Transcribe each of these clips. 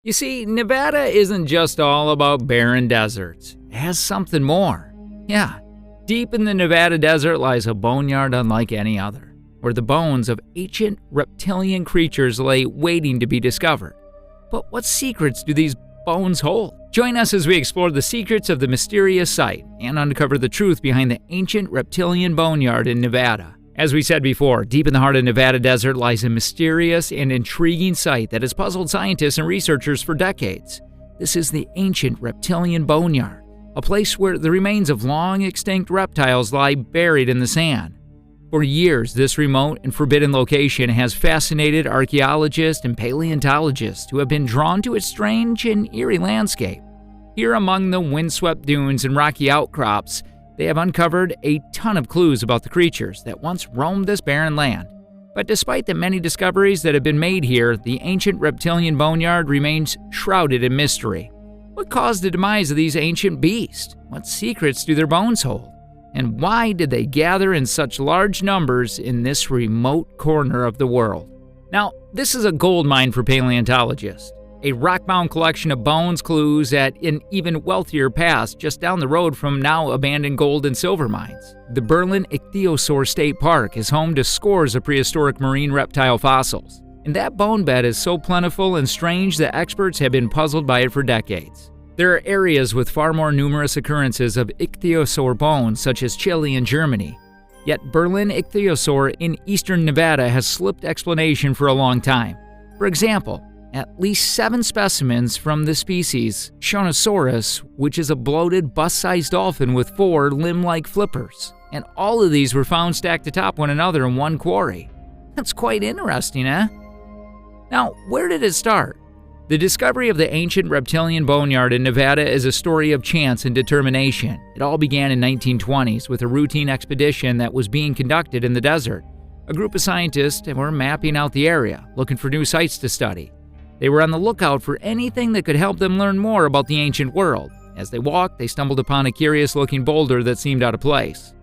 You see, Nevada isn't just all about barren deserts. It has something more. Yeah, deep in the Nevada desert lies a boneyard unlike any other, where the bones of ancient reptilian creatures lay waiting to be discovered. But what secrets do these bones hold? Join us as we explore the secrets of the mysterious site and uncover the truth behind the ancient Reptilian Boneyard in Nevada. As we said before, deep in the heart of Nevada desert lies a mysterious and intriguing site that has puzzled scientists and researchers for decades. This is the ancient Reptilian Boneyard, a place where the remains of long-extinct reptiles lie buried in the sand. For years, this remote and forbidden location has fascinated archaeologists and paleontologists who have been drawn to its strange and eerie landscape. Here among the windswept dunes and rocky outcrops, they have uncovered a ton of clues about the creatures that once roamed this barren land. But despite the many discoveries that have been made here, the ancient Reptilian Boneyard remains shrouded in mystery. What caused the demise of these ancient beasts? What secrets do their bones hold? And why did they gather in such large numbers in this remote corner of the world? Now, this is a gold mine for paleontologists. A rock-bound collection of bones clues at an even wealthier past just down the road from now abandoned gold and silver mines. The Berlin Ichthyosaur State Park is home to scores of prehistoric marine reptile fossils. And that bone bed is so plentiful and strange that experts have been puzzled by it for decades. There are areas with far more numerous occurrences of ichthyosaur bones, such as Chile and Germany. Yet Berlin Ichthyosaur in eastern Nevada has slipped explanation for a long time. For example, at least 7 specimens from the species Shonosaurus, which is a bloated, bus-sized dolphin with 4 limb-like flippers. And all of these were found stacked atop one another in one quarry. That's quite interesting, eh? Now, where did it start? The discovery of the ancient Reptilian Boneyard in Nevada is a story of chance and determination. It all began in 1920s with a routine expedition that was being conducted in the desert. A group of scientists were mapping out the area, looking for new sites to study. They were on the lookout for anything that could help them learn more about the ancient world. As they walked, they stumbled upon a curious-looking boulder that seemed out of place.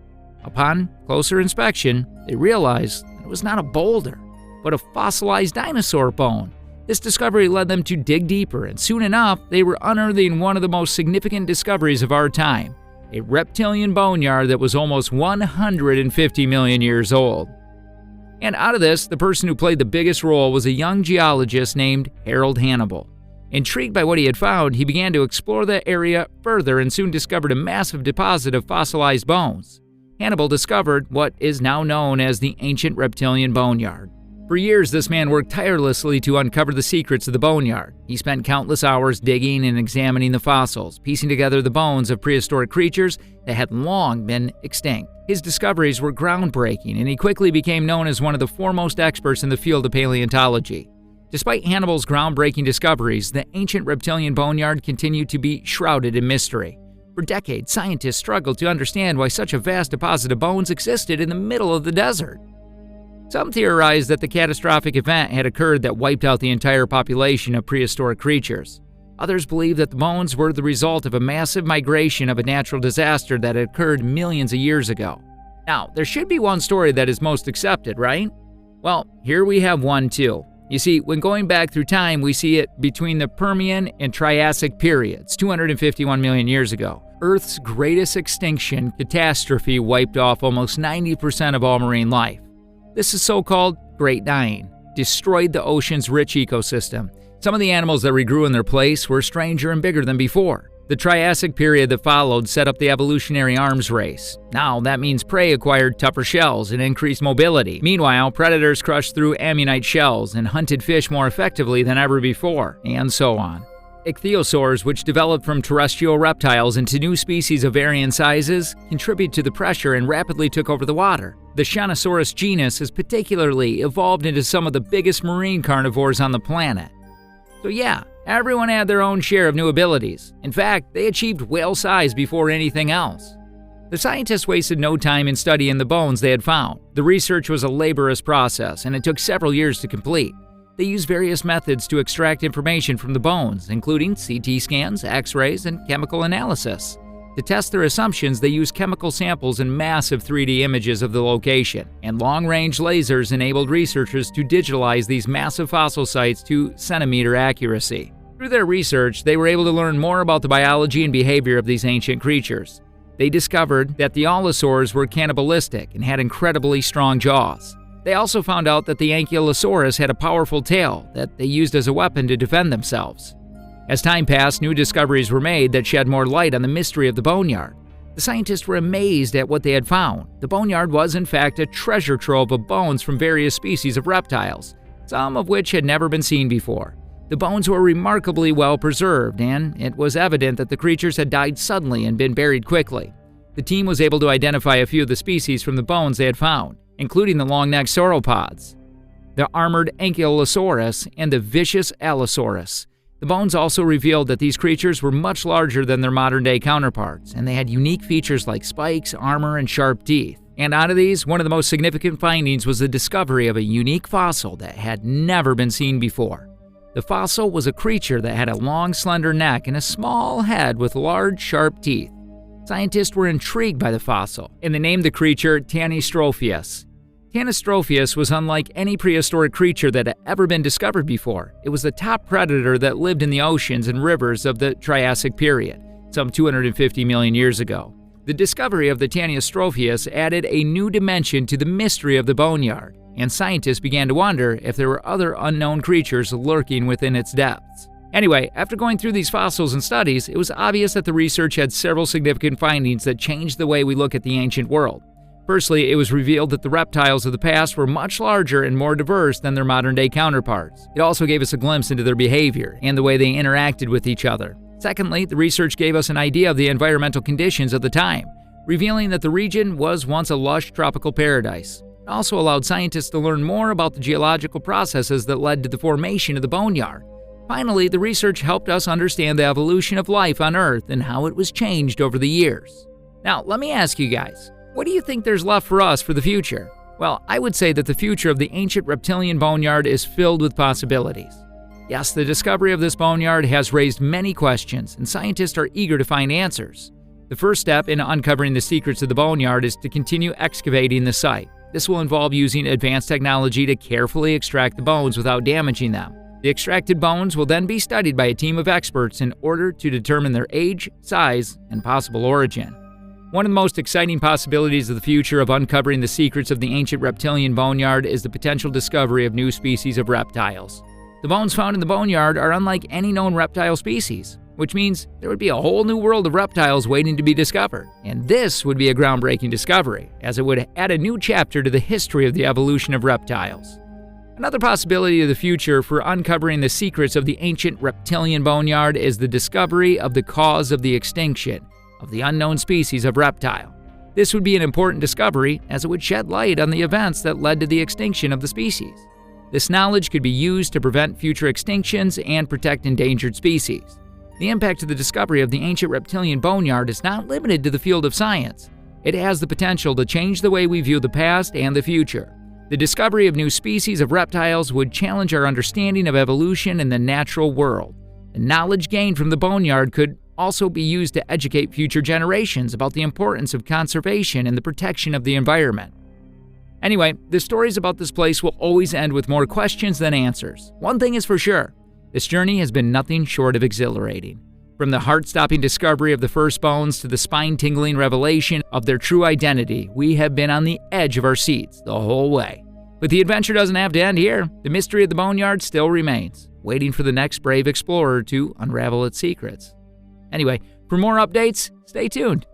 Upon closer inspection, they realized that it was not a boulder, but a fossilized dinosaur bone. This discovery led them to dig deeper, and soon enough, they were unearthing one of the most significant discoveries of our time, a reptilian boneyard that was almost 150 million years old. And out of this, the person who played the biggest role was a young geologist named Harold Hannibal. Intrigued by what he had found, he began to explore the area further and soon discovered a massive deposit of fossilized bones. Hannibal discovered what is now known as the ancient Reptilian Boneyard. For years, this man worked tirelessly to uncover the secrets of the boneyard. He spent countless hours digging and examining the fossils, piecing together the bones of prehistoric creatures that had long been extinct. His discoveries were groundbreaking, and he quickly became known as one of the foremost experts in the field of paleontology. Despite Hannibal's groundbreaking discoveries, the ancient Reptilian Boneyard continued to be shrouded in mystery. For decades, scientists struggled to understand why such a vast deposit of bones existed in the middle of the desert. Some theorized that the catastrophic event had occurred that wiped out the entire population of prehistoric creatures. Others believed that the bones were the result of a massive migration of a natural disaster that had occurred millions of years ago. Now, there should be one story that is most accepted, right? Well, here we have one too. You see, when going back through time, we see it between the Permian and Triassic periods, 251 million years ago. Earth's greatest extinction catastrophe wiped off almost 90% of all marine life. This is so-called Great Dying, destroyed the ocean's rich ecosystem. Some of the animals that regrew in their place were stranger and bigger than before. The Triassic period that followed set up the evolutionary arms race. Now, that means prey acquired tougher shells and increased mobility. Meanwhile, predators crushed through ammonite shells and hunted fish more effectively than ever before, and so on. Ichthyosaurs, which developed from terrestrial reptiles into new species of varying sizes, contributed to the pressure and rapidly took over the water. The Shonosaurus genus has particularly evolved into some of the biggest marine carnivores on the planet. So yeah, everyone had their own share of new abilities. In fact, they achieved whale size before anything else. The scientists wasted no time in studying the bones they had found. The research was a laborious process, and it took several years to complete. They used various methods to extract information from the bones, including CT scans, X-rays, and chemical analysis. To test their assumptions, they used chemical samples and massive 3D images of the location, and long-range lasers enabled researchers to digitalize these massive fossil sites to centimeter accuracy. Through their research, they were able to learn more about the biology and behavior of these ancient creatures. They discovered that the allosaurs were cannibalistic and had incredibly strong jaws. They also found out that the Ankylosaurus had a powerful tail that they used as a weapon to defend themselves. As time passed, new discoveries were made that shed more light on the mystery of the boneyard. The scientists were amazed at what they had found. The boneyard was, in fact, a treasure trove of bones from various species of reptiles, some of which had never been seen before. The bones were remarkably well preserved, and it was evident that the creatures had died suddenly and been buried quickly. The team was able to identify a few of the species from the bones they had found, including the long-necked sauropods, the armored Ankylosaurus, and the vicious Allosaurus. The bones also revealed that these creatures were much larger than their modern-day counterparts, and they had unique features like spikes, armor, and sharp teeth. And out of these, one of the most significant findings was the discovery of a unique fossil that had never been seen before. The fossil was a creature that had a long, slender neck and a small head with large, sharp teeth. Scientists were intrigued by the fossil, and they named the creature Tanystropheus. Tanystropheus was unlike any prehistoric creature that had ever been discovered before. It was the top predator that lived in the oceans and rivers of the Triassic period, some 250 million years ago. The discovery of the Tanystropheus added a new dimension to the mystery of the boneyard, and scientists began to wonder if there were other unknown creatures lurking within its depths. Anyway, after going through these fossils and studies, it was obvious that the research had several significant findings that changed the way we look at the ancient world. Firstly, it was revealed that the reptiles of the past were much larger and more diverse than their modern-day counterparts. It also gave us a glimpse into their behavior and the way they interacted with each other. Secondly, the research gave us an idea of the environmental conditions of the time, revealing that the region was once a lush tropical paradise. It also allowed scientists to learn more about the geological processes that led to the formation of the boneyard. Finally, the research helped us understand the evolution of life on Earth and how it was changed over the years. Now, let me ask you guys, what do you think there's left for us for the future? Well, I would say that the future of the ancient reptilian boneyard is filled with possibilities. Yes, the discovery of this boneyard has raised many questions, and scientists are eager to find answers. The first step in uncovering the secrets of the boneyard is to continue excavating the site. This will involve using advanced technology to carefully extract the bones without damaging them. The extracted bones will then be studied by a team of experts in order to determine their age, size, and possible origin. One of the most exciting possibilities of the future of uncovering the secrets of the ancient reptilian boneyard is the potential discovery of new species of reptiles. The bones found in the boneyard are unlike any known reptile species, which means there would be a whole new world of reptiles waiting to be discovered. And this would be a groundbreaking discovery, as it would add a new chapter to the history of the evolution of reptiles. Another possibility of the future for uncovering the secrets of the ancient reptilian boneyard is the discovery of the cause of the extinction of the unknown species of reptile. This would be an important discovery, as it would shed light on the events that led to the extinction of the species. This knowledge could be used to prevent future extinctions and protect endangered species. The impact of the discovery of the ancient reptilian boneyard is not limited to the field of science. It has the potential to change the way we view the past and the future. The discovery of new species of reptiles would challenge our understanding of evolution in the natural world. The knowledge gained from the boneyard could also be used to educate future generations about the importance of conservation and the protection of the environment. Anyway, the stories about this place will always end with more questions than answers. One thing is for sure, this journey has been nothing short of exhilarating. From the heart-stopping discovery of the first bones to the spine-tingling revelation of their true identity, we have been on the edge of our seats the whole way. But the adventure doesn't have to end here. The mystery of the boneyard still remains, waiting for the next brave explorer to unravel its secrets. Anyway, for more updates, stay tuned.